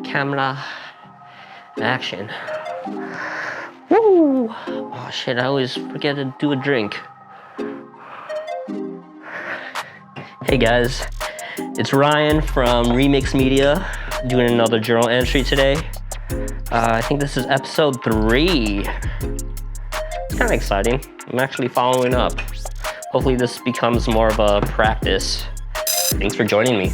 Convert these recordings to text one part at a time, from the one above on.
Camera. Action. Woo! Oh shit, I always forget to do a drink. Hey guys, it's Ryan from Remix Media doing another journal entry today. I think this is episode 3. It's kind of exciting. I'm actually following up. Hopefully this becomes more of a practice. Thanks for joining me.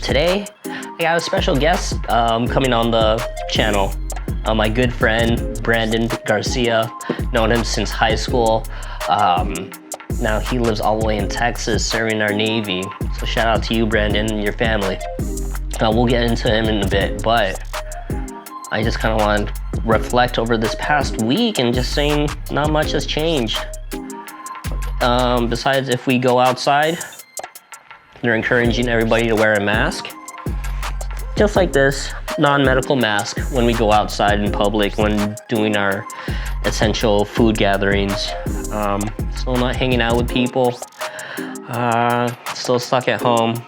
Today, I got a special guest coming on the channel. My good friend, Brandon Garcia. Known him since high school. Now he lives all the way in Texas serving our Navy. So shout out to you, Brandon, and your family. We'll get into him in a bit, but I just kind of want to reflect over this past week and just saying not much has changed. Besides, if we go outside, they're encouraging everybody to wear a mask. Just like this, non-medical mask when we go outside in public, when doing our essential food gatherings. Still not hanging out with people. Still stuck at home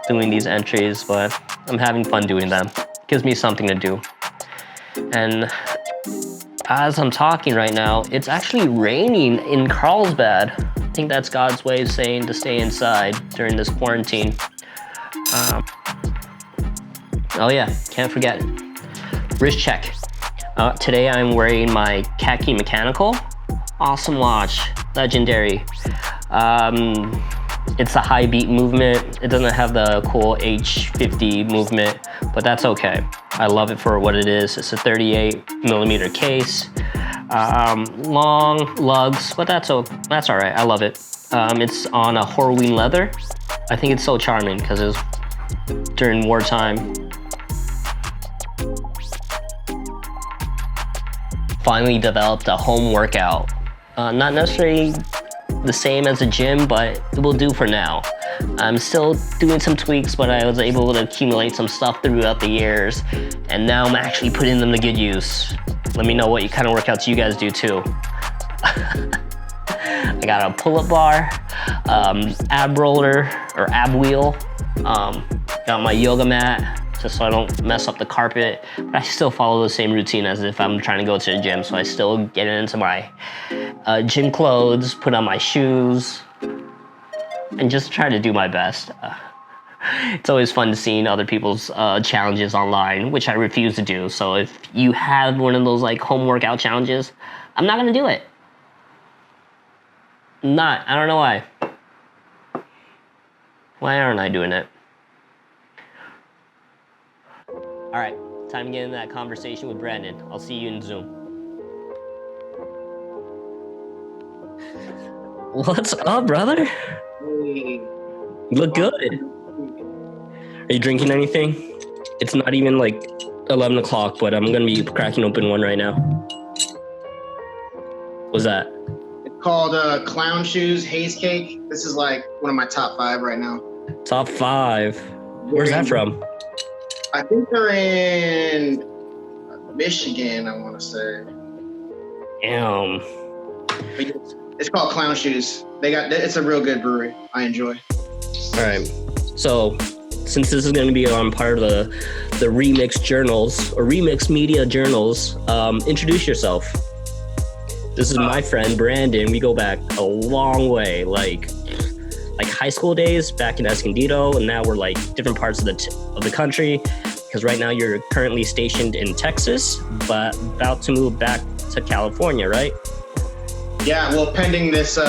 doing these entries, but I'm having fun doing them. Gives me something to do. And as I'm talking right now, it's actually raining in Carlsbad. I think that's God's way of saying to stay inside during this quarantine. Oh yeah, can't forget. Wrist check. Today I'm wearing my khaki mechanical. Awesome watch, legendary. It's a high beat movement. It doesn't have the cool H50 movement, but that's okay. I love it for what it is. It's a 38mm case. Long lugs, but that's all right. I love it. It's on a Horween leather. I think it's so charming because it was during wartime. Finally developed a home workout. Not necessarily the same as a gym, but it will do for now. I'm still doing some tweaks, but I was able to accumulate some stuff throughout the years, and now I'm actually putting them to good use. Let me know what kind of workouts you guys do too. I got a pull-up bar, ab roller or ab wheel, got my yoga mat, just so I don't mess up the carpet, but I still follow the same routine as if I'm trying to go to the gym, so I still get into my gym clothes, put on my shoes, and just try to do my best. It's always fun to see other people's challenges online, which I refuse to do, so if you have one of those like home workout challenges, I'm not gonna do it. I don't know why. Why aren't I doing it? All right, time to get into that conversation with Brandon. I'll see you in Zoom. What's up, brother? You look good. Are you drinking anything? It's not even like 11 o'clock, but I'm gonna be cracking open one right now. What's that? It's called Clown Shoes Haze Cake. This is like one of my top 5 right now. Top 5? Where's that from? I think they're in Michigan, I want to say. Damn. It's called Clown Shoes. It's a real good brewery. I enjoy. All right. So, since this is going to be on part of the Remix Journals or Remix Media Journals, introduce yourself. This is my friend Brandon. We go back a long way, like high school days back in Escondido, and now we're like different parts of the country. Because right now you're currently stationed in Texas, but about to move back to California, right? Yeah, well, pending this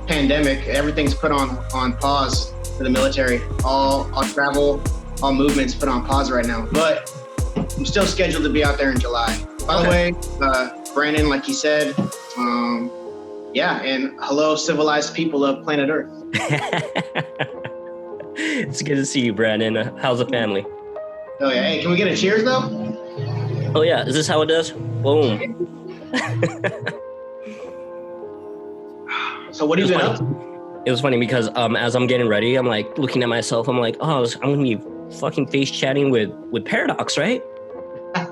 pandemic, everything's put on pause for the military. All travel, all movements put on pause right now. But I'm still scheduled to be out there in July. By the way, Brandon, like you said, yeah, and hello, civilized people of planet Earth. It's good to see you, Brandon. How's the family? Oh yeah, hey, can we get a cheers though? Oh yeah, is this how it does? Boom. So what have you been up to? It was funny because as I'm getting ready, I'm like looking at myself, I'm like, oh, I'm gonna be fucking face chatting with Paradox, right?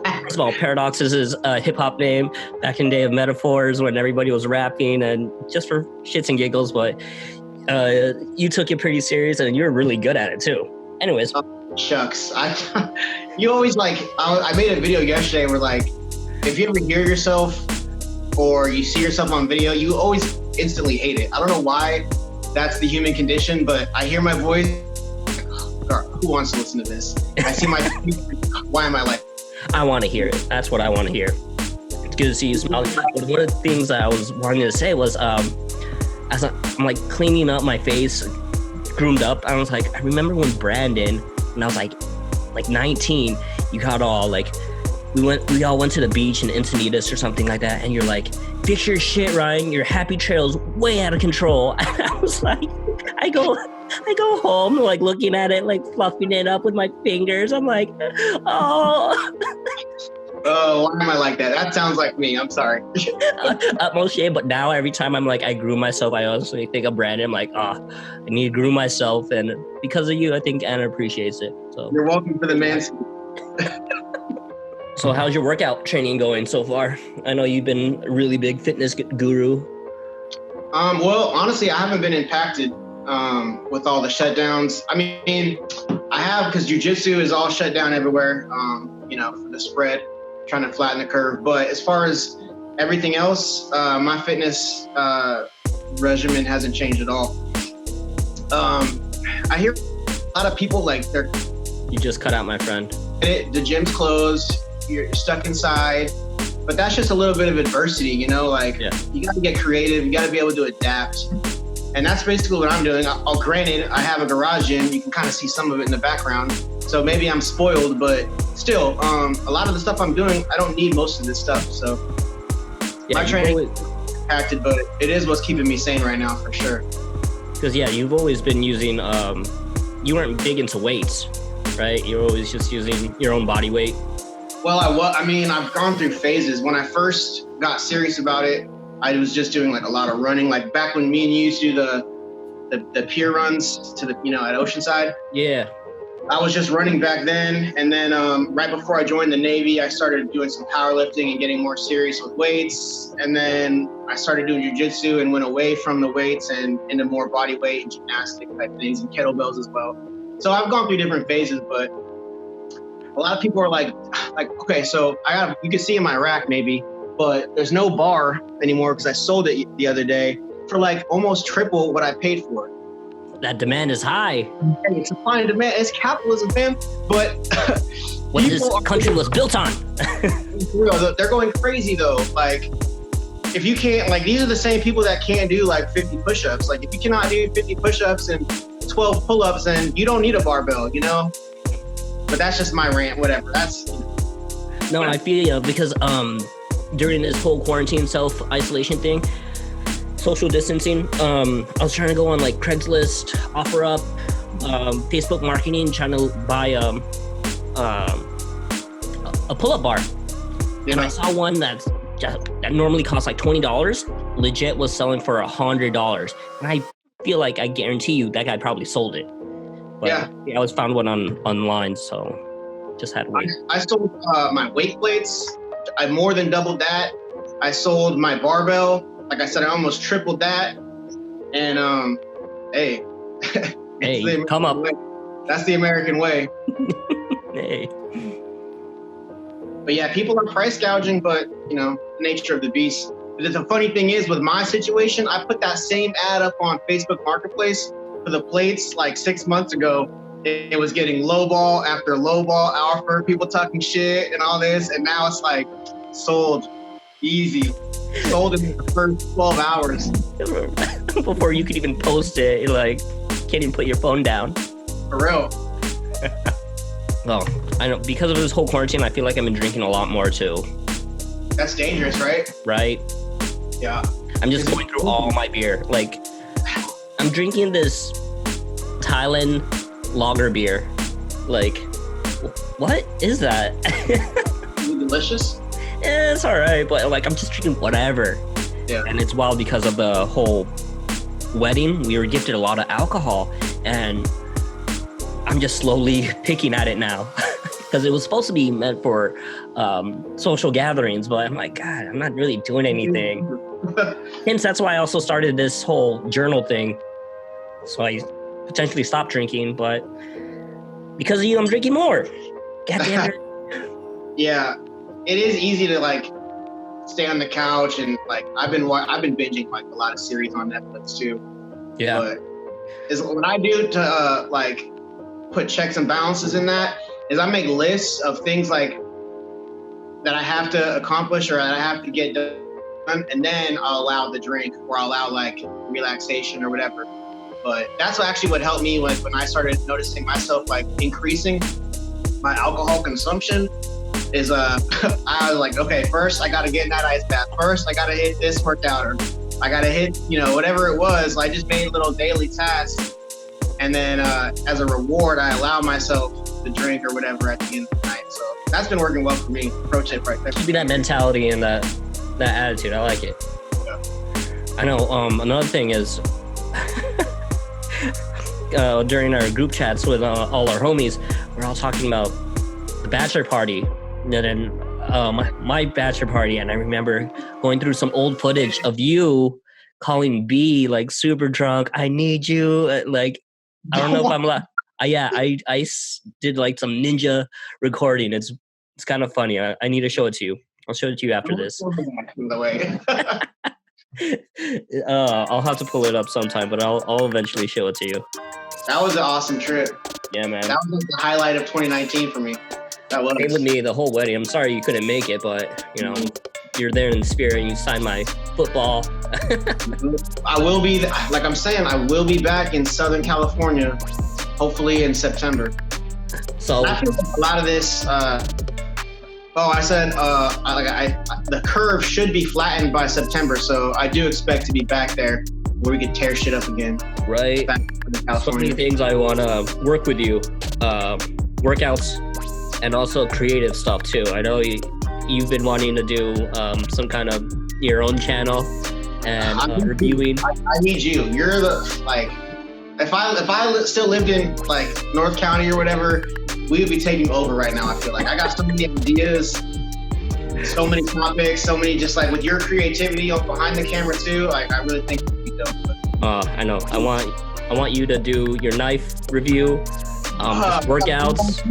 First of all, Paradox is his hip-hop name back in the day of Metaphors when everybody was rapping and just for shits and giggles, but you took it pretty serious and you were really good at it too. Anyways, Shucks. You always like, I made a video yesterday where like, if you ever hear yourself or you see yourself on video, you always instantly hate it. I don't know why that's the human condition, but I hear my voice, like, who wants to listen to this? I see my, why am I like? I want to hear it. That's what I want to hear. It's good to see you smiling. But one of the things that I was wanting to say was, as I'm like cleaning up my face, groomed up, I was like, I remember when Brandon, when I was like 19, you got all like, we all went to the beach in Encinitas or something like that, and you're like, fix your shit, Ryan, your happy trail's way out of control. And I was like, I go home, like looking at it, like fluffing it up with my fingers. I'm like, oh. Oh, why am I like that? That sounds like me. I'm sorry. Utmost shame, but now every time I'm like, I groom myself, I honestly think of Brandon. I'm like, I need to groom myself, and because of you, I think Anna appreciates it. So you're welcome for the man. So how's your workout training going so far? I know you've been a really big fitness guru. Well, honestly, I haven't been impacted with all the shutdowns. I mean, I have, because jiu-jitsu is all shut down everywhere, for the spread, trying to flatten the curve. But as far as everything else, my fitness regimen hasn't changed at all. I hear a lot of people like You just cut out, my friend. The gym's closed. You're stuck inside, but that's just a little bit of adversity, You got to get creative. You got to be able to adapt, and that's basically what I'm doing. Granted, I have a garage gym. You can kind of see some of it in the background, so maybe I'm spoiled, but still, a lot of the stuff I'm doing, I don't need most of this stuff. So my training is impacted, but it is what's keeping me sane right now for sure. Because you've always been using. You weren't big into weights, right? You're always just using your own body weight. Well, I've gone through phases. When I first got serious about it, I was just doing like a lot of running. Like back when me and you used to do the pier runs to the, at Oceanside. Yeah. I was just running back then. And then right before I joined the Navy, I started doing some powerlifting and getting more serious with weights. And then I started doing jiu-jitsu and went away from the weights and into more body weight and gymnastic type things and kettlebells as well. So I've gone through different phases, but a lot of people are like, okay, so you can see in my rack maybe, but there's no bar anymore because I sold it the other day for like almost triple what I paid for it. That demand is high. Hey, it's supply and demand. It's capitalism, man. But what this country was built on. They're going crazy though. Like, if you can't, like, these are the same people that can't do like 50 push-ups. Like, if you cannot do 50 push-ups and 12 pull-ups, then you don't need a barbell, But that's just my rant, whatever. No, I feel because during this whole quarantine self-isolation thing, social distancing, I was trying to go on like Craigslist, OfferUp, Facebook marketing, trying to buy a pull-up bar. And I saw one that normally costs like $20, legit was selling for $100. And I feel like I guarantee you that guy probably sold it. But yeah, I always found one online, so just had to wait. I sold my weight plates. I more than doubled that. I sold my barbell. Like I said, I almost tripled that. And hey, hey, come up. Way. That's the American way. Hey. But yeah, people are price gouging, but the nature of the beast. The funny thing is, with my situation, I put that same ad up on Facebook Marketplace for the plates like 6 months ago. It was getting lowball after lowball offer, people talking shit and all this, and now it's like sold easy. Sold in the first 12 hours. Before you could even post it, like, can't even put your phone down. For real. Well, I know because of this whole quarantine, I feel like I've been drinking a lot more too. That's dangerous, right? Right? Yeah. I'm just going through all my beer. Like, I'm drinking this Thailand lager beer. Like, what is that? Delicious? It's all right, but like, I'm just drinking whatever. Yeah. And it's wild because of the whole wedding. We were gifted a lot of alcohol, and I'm just slowly picking at it now. Because it was supposed to be meant for social gatherings, but I'm like, God, I'm not really doing anything. Hence, that's why I also started this whole journal thing. So I potentially stopped drinking, but Because of you, I'm drinking more. God damn it. Yeah, it is easy to like stay on the couch and like I've been binging like a lot of series on Netflix too. Yeah. But what I do to like put checks and balances in that is I make lists of things like that I have to accomplish or that I have to get done, and then I'll allow the drink or I'll allow like relaxation or whatever. But that's actually what helped me when I started noticing myself like increasing my alcohol consumption is I was like, okay, first I gotta get in that ice bath. First I gotta hit this workout, or I gotta hit, whatever it was. I just made little daily tasks, and then as a reward, I allow myself to drink or whatever at the end of the night. So that's been working well for me. Pro tip right there. Keeping that mentality and that attitude, I like it. Yeah. I know. Another thing is. During our group chats with all our homies, we're all talking about the bachelor party. And then my bachelor party, and I remember going through some old footage of you calling B like super drunk. I need you. Like, I don't know if I'm allowed. I did like some ninja recording. It's kind of funny. I need to show it to you. I'll show it to you after this. The way. I'll have to pull it up sometime, but I'll eventually show it to you. That was an awesome trip. Yeah, man. That was like the highlight of 2019 for me. That was. Same with me, the whole wedding. I'm sorry you couldn't make it, but you're there in the spirit and you signed my football. I will be, like I'm saying, I will be back in Southern California, hopefully in September. So I feel like a lot of this. The curve should be flattened by September, so I do expect to be back there where we can tear shit up again. Right. So many things I want to work with you, workouts, and also creative stuff too. I know you've been wanting to do some kind of your own channel and reviewing. I need you. You're the if I still lived in like North County or whatever, we would be taking over right now. I feel like I got so many ideas, so many topics, so many just like with your creativity behind the camera too. Like I really think it'd be dope. I know. I want you to do your knife review, workouts.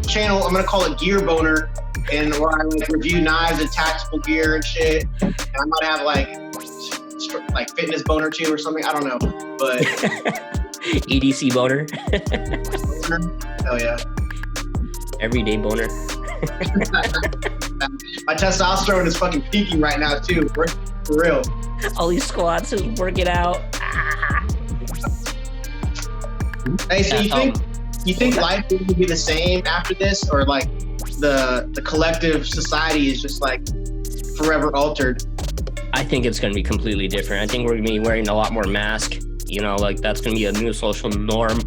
Channel. I'm gonna call it Gear Boner, and where I like review knives and tactical gear and shit. And I might have like fitness boner too or something. I don't know, but EDC boner. Hell yeah. Everyday boner. My testosterone is fucking peaking right now too. For real. All these squats and working out. Hey, so you think life will be the same after this, or like the collective society is just like forever altered? I think it's going to be completely different. I think we're going to be wearing a lot more masks. Like that's going to be a new social norm.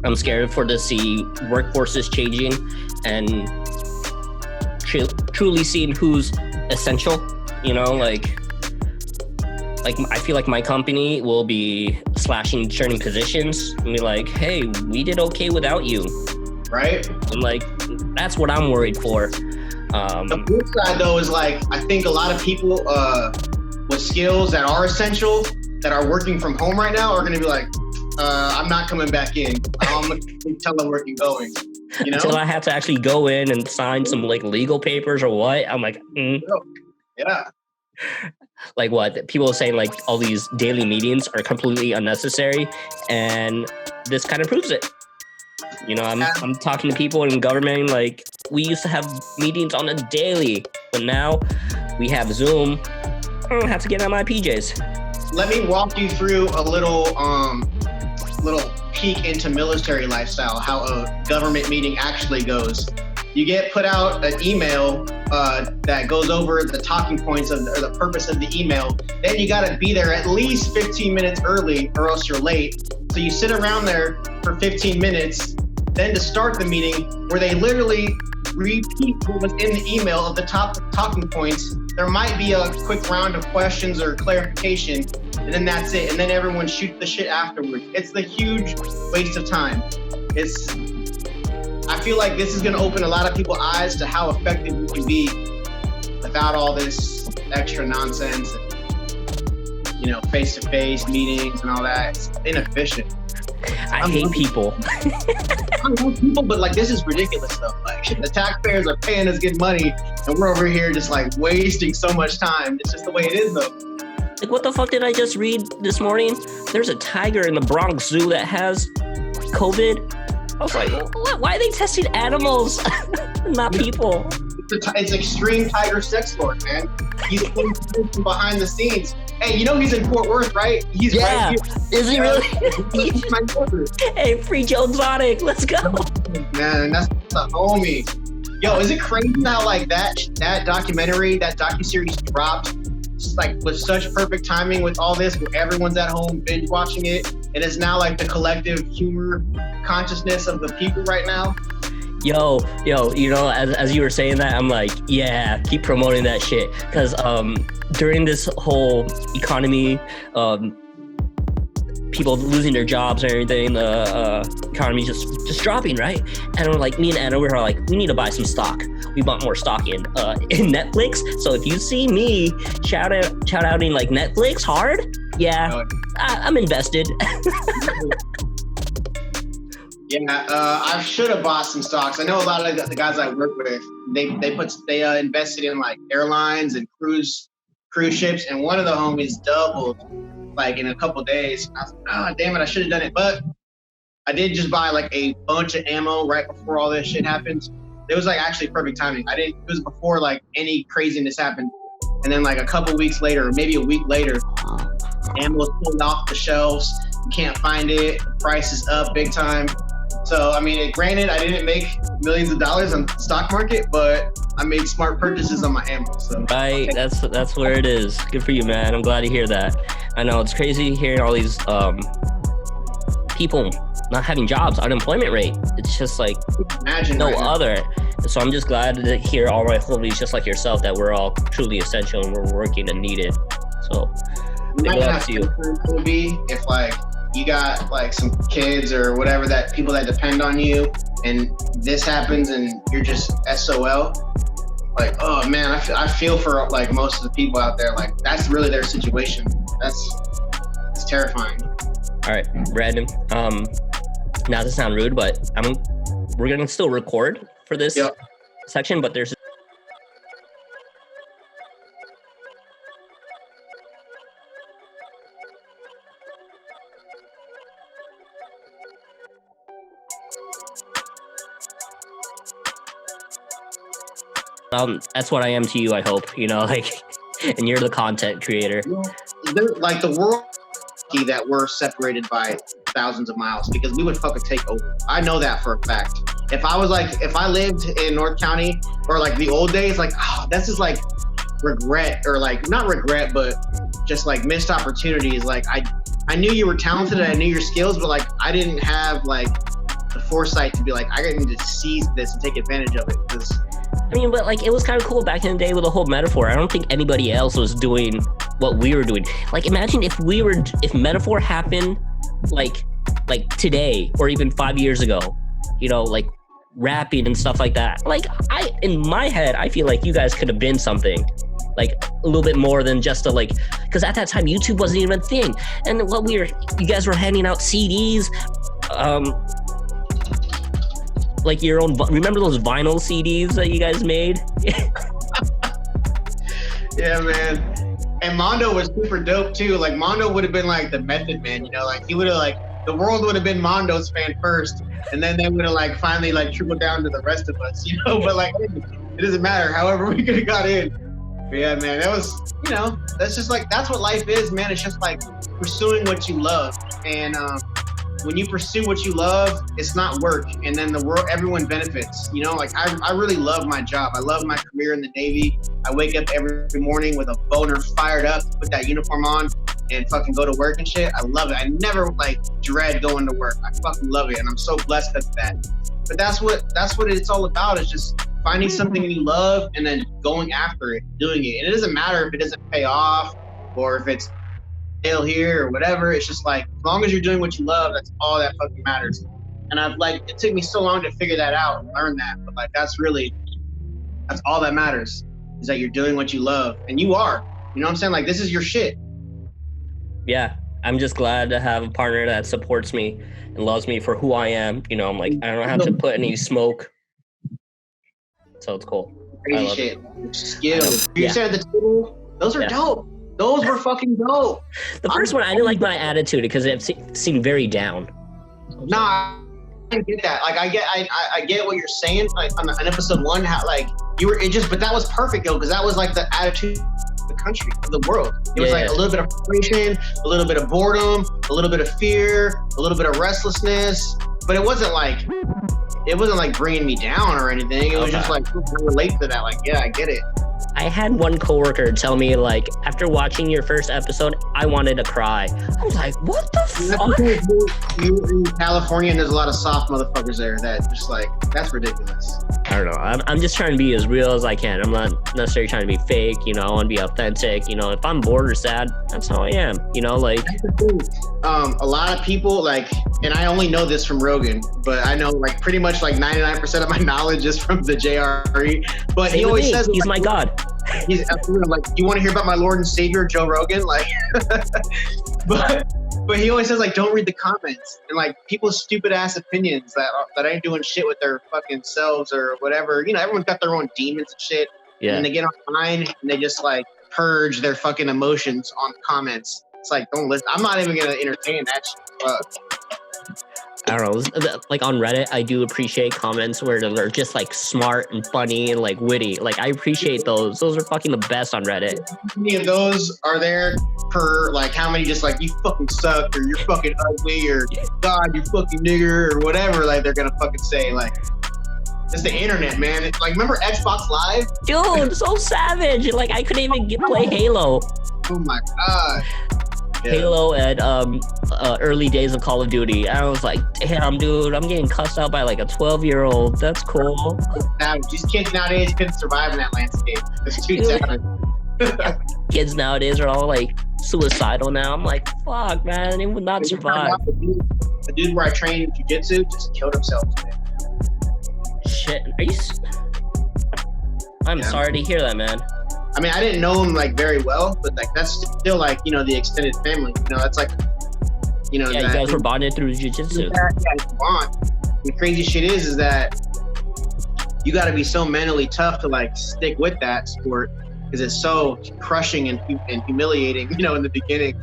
I'm scared to see workforces changing and truly seeing who's essential. Like I feel like my company will be slashing certain positions and be like, hey, we did okay without you. Right. And like, that's what I'm worried for. The flip side though is like, I think a lot of people with skills that are essential, that are working from home right now are going to be like, I'm not coming back in. I'm going to teleworking going. Until I have to actually go in and sign some like legal papers or what? I'm like, Yeah. Like what? People are saying like all these daily meetings are completely unnecessary, and this kind of proves it. I'm talking to people in government, like we used to have meetings on a daily, but now we have Zoom. I don't have to get out my PJs. Let me walk you through a little peek into military lifestyle, how a government meeting actually goes. You get put out an email that goes over the talking points or the purpose of the email. Then you got to be there at least 15 minutes early or else you're late. So you sit around there for 15 minutes, then to start the meeting where they literally repeat what was in the email of the top talking points. There might be a quick round of questions or clarification, and then that's it. And then everyone shoots the shit afterwards. It's the huge waste of time. I feel like this is going to open a lot of people's eyes to how effective you can be without all this extra nonsense and, face-to-face meetings and all that. It's inefficient. I hate people. I love people, but like this is ridiculous though. Like the taxpayers are paying us good money, and we're over here just like wasting so much time. It's just the way it is though. Like, what the fuck did I just read this morning? There's a tiger in the Bronx Zoo that has COVID. I was like, what? Why are they testing animals, not people? It's extreme tiger sex lord, man. He's behind the scenes. Hey, you know he's in Fort Worth, right? He's right here. Is he really? He's my neighbor. Hey, free Joe Exotic, let's go. Man, that's a homie. Yo, is it crazy how like that documentary, that docuseries dropped just like with such perfect timing with all this, where everyone's at home binge watching it, and it's now like the collective humor consciousness of the people right now. Yo, you know, as you were saying that, I'm like, yeah, keep promoting that shit. Because during this whole economy, people losing their jobs and everything, the economy just dropping, right? And we're like, me and Anna, we were like, we need to buy some stock. We bought more stock in Netflix. So if you see me shout outing like Netflix hard, yeah, I'm invested. Yeah, I should have bought some stocks. I know a lot of the guys I work with, they invested in like airlines and cruise ships, and one of the homies doubled like in a couple days. I was like, oh damn it, I should have done it. But I did just buy like a bunch of ammo right before all this shit happened. It was like actually perfect timing. It was before like any craziness happened. And then like a couple weeks later, or maybe a week later, ammo was pulled off the shelves. You can't find it. The price is up big time. So, I mean, granted, I didn't make millions of dollars on the stock market, but I made smart purchases on my ammo. So. Right, that's where it is. Good for you, man. I'm glad to hear that. I know it's crazy hearing all these people not having jobs, unemployment rate. It's just like no other. So I'm just glad to hear all my homies just like yourself that we're all truly essential and we're working and needed. So big love to you. If like you got like some kids or whatever, that people that depend on you, and this happens and you're just SOL, like, oh man, I feel for like most of the people out there. Like that's really their situation. It's terrifying. All right, random. Not to sound rude, but we're gonna still record for this section, but there's that's what I am to you, I hope, you know, like, and you're the content creator. Like the world that we're separated by thousands of miles, because we would fucking take over. I know that for a fact. If I lived in North County or like the old days, like, oh, this is like regret, or like not regret, but just like missed opportunities. Like I knew you were talented and I knew your skills, but like I didn't have like the foresight to be like, I need to seize this and take advantage of it. Because I mean, but like it was kind of cool back in the day with the whole metaphor. I don't think anybody else was doing what we were doing. Like imagine if metaphor happened like today or even 5 years ago, you know, like rapping and stuff like that. Like in my head, I feel like you guys could have been something like a little bit more than just a like, because at that time YouTube wasn't even a thing. And you guys were handing out CDs, like your own, remember those vinyl CDs that you guys made? Yeah, man. And Mondo was super dope too. Like Mondo would have been like the method man, you know, like he would have like, the world would have been Mondo's fan first, and then they would have like finally like trickled down to the rest of us, you know, but like it doesn't matter. However we could have got in. But yeah, man, that was, you know, that's just like, that's what life is, man. It's just like pursuing what you love. And when you pursue what you love, it's not work, and then the world, everyone benefits, you know. Like I really love my job. I love my career in the Navy. I wake up every morning with a boner, fired up, put that uniform on and fucking go to work and shit. I love it. I never like dread going to work. I fucking love it, and I'm so blessed at that. But that's what it's all about, is just finding something you love and then going after it, doing it. And it doesn't matter if it doesn't pay off or if it's fail here or whatever. It's just like, as long as you're doing what you love, that's all that fucking matters. And it took me so long to figure that out and learn that, but like that's all that matters, is that you're doing what you love, and you are, you know what I'm saying? Like this is your shit. Yeah, I'm just glad to have a partner that supports me and loves me for who I am. You know, I'm like, I don't have to put any smoke. So it's cool. Crazy shit. Skills. You Yeah. said the table. Those are dope. Those were fucking dope. The first one, I didn't like my attitude because it seemed very down. Nah, I get that. Like, I get what you're saying. Like on episode 1, how like you were but that was perfect though, because that was like the attitude of the country, of the world. It was like a little bit of frustration, a little bit of boredom, a little bit of fear, a little bit of restlessness, but it wasn't like bringing me down or anything. It was just like, I relate to that. Like, yeah, I get it. I had one coworker tell me, like, after watching your first episode, I wanted to cry. I was like, what the fuck? You in California, and there's a lot of soft motherfuckers there that just like, that's ridiculous. I don't know. I'm just trying to be as real as I can. I'm not necessarily trying to be fake, you know. I want to be authentic. You know, if I'm bored or sad, that's how I am. You know, like. A lot of people, like, and I only know this from Rogan, but I know like pretty much like 99% of my knowledge is from the JRE. But he always says he's my god. He's absolutely like, you want to hear about my Lord and Savior Joe Rogan? Like, but he always says like, don't read the comments, and like people's stupid ass opinions that ain't doing shit with their fucking selves or whatever. You know, everyone's got their own demons and shit. Yeah. And they get online and they just like purge their fucking emotions on comments. It's like, don't listen. I'm not even gonna entertain that shit. Fuck. I don't know, like on Reddit, I do appreciate comments where they're just like smart and funny and like witty. Like I appreciate those. Those are fucking the best on Reddit. How many of those are there per, like, how many just like, you fucking suck, or you're fucking ugly, or God, you fucking nigger, or whatever, like they're gonna fucking say. Like, it's the internet, man. It's like, remember Xbox Live? Dude, so savage. Like I couldn't even play Halo. Oh my God. Yeah. Halo at early days of Call of Duty. I was like, damn, dude, I'm getting cussed out by like a 12-year-old. That's cool. Now, these kids nowadays couldn't survive in that landscape. It's too savage. Kids nowadays are all like suicidal now. I'm like, fuck, man, they would not survive. The dude where I trained jiu-jitsu just killed himself today. Shit. Are you... I'm sorry to hear that, man. I mean, I didn't know him like very well, but like that's still like, you know, the extended family. You know, that's like, you know. Yeah, you guys were bonded through jiu-jitsu. Yeah, bond. The crazy shit is that you got to be so mentally tough to like stick with that sport, because it's so crushing and humiliating, you know, in the beginning.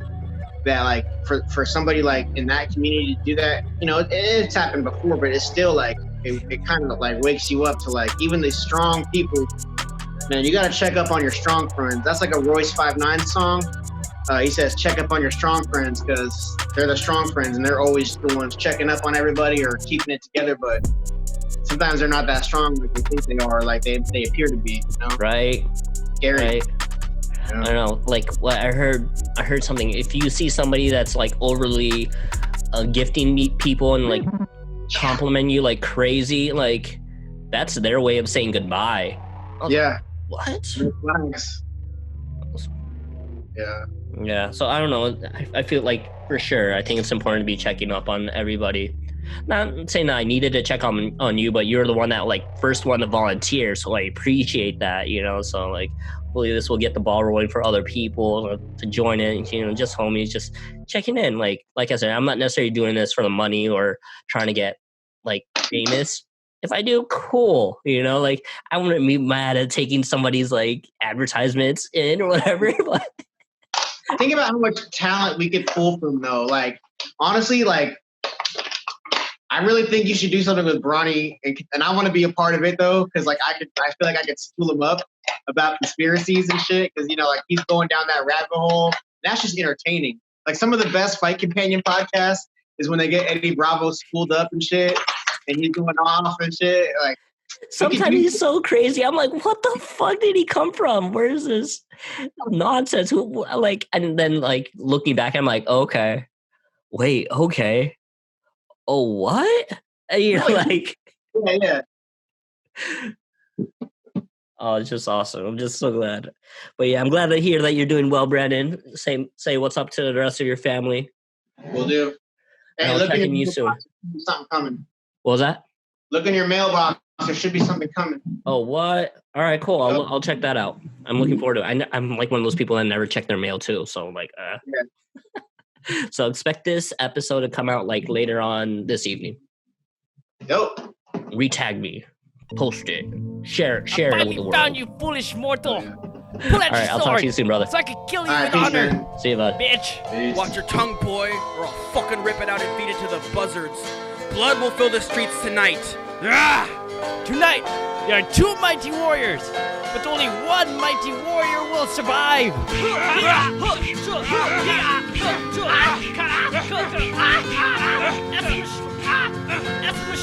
That like for somebody like in that community to do that, you know, it's happened before, but it's still like it kind of like wakes you up to like, even these strong people. Man, you gotta check up on your strong friends. That's like a Royce 5'9" song. He says, check up on your strong friends, because they're the strong friends and they're always the ones checking up on everybody or keeping it together. But sometimes they're not that strong like they think they are, like they appear to be. You know? Right. Scary. Right. Yeah. I don't know. Like what I heard something. If you see somebody that's like overly gifting people and like compliment you like crazy, like that's their way of saying goodbye. Yeah. What? Nice. Yeah. Yeah. So I don't know. I feel like for sure, I think it's important to be checking up on everybody. Not saying that I needed to check on you, but you're the one that like first one to volunteer. So I appreciate that, you know. So like, hopefully this will get the ball rolling for other people to join in. You know, just homies, just checking in. Like I said, I'm not necessarily doing this for the money or trying to get like famous. If I do, cool. You know, like I wouldn't be mad at taking somebody's like advertisements in or whatever. But think about how much talent we could pull from though. Like honestly, like I really think you should do something with Bronny, and I want to be a part of it though, because like I feel like I could school him up about conspiracies and shit. Because you know, like he's going down that rabbit hole. That's just entertaining. Like some of the best Fight Companion podcasts is when they get Eddie Bravo schooled up and shit. And he's going off and shit. Like sometimes he's so crazy. I'm like, what the fuck did he come from? Where is this nonsense? Like, and then like looking back, I'm like, okay, wait, okay, oh what? And you're like, yeah. Oh, it's just awesome. I'm just so glad. But yeah, I'm glad to hear that you're doing well, Brandon. Say what's up to the rest of your family. Will do. Hey, I'll check in you soon. Something coming. What was that? Look in your mailbox. There should be something coming. Oh, what? All right, cool. I'll check that out. I'm looking forward to it. I'm like one of those people that never check their mail too. So like, Yeah. So expect this episode to come out like later on this evening. Dope. Retag me, post it, share it with the world. Found you, foolish mortal. All Pull out your right, I'll talk to you soon, brother. so I can kill you All with right, peace, honor, man. See you, bud. bitch. Peace. Watch your tongue, boy, or I'll fucking rip it out and feed it to the buzzards. Blood will fill the streets tonight. Ah! Tonight, there are two mighty warriors, but only one mighty warrior will survive.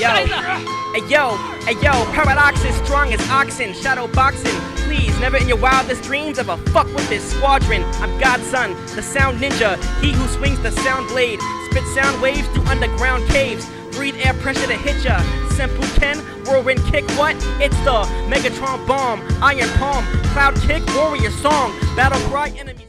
Hey yo, paradox is strong as oxen, shadow boxing. Please, never in your wildest dreams ever fuck with this squadron. I'm God's son, the sound ninja, he who swings the sound blade, spit sound waves through underground caves. Breathe air pressure to hit ya. Simple Ken, whirlwind kick, what? It's the Megatron bomb, iron palm, cloud kick, warrior song, battle cry, enemies.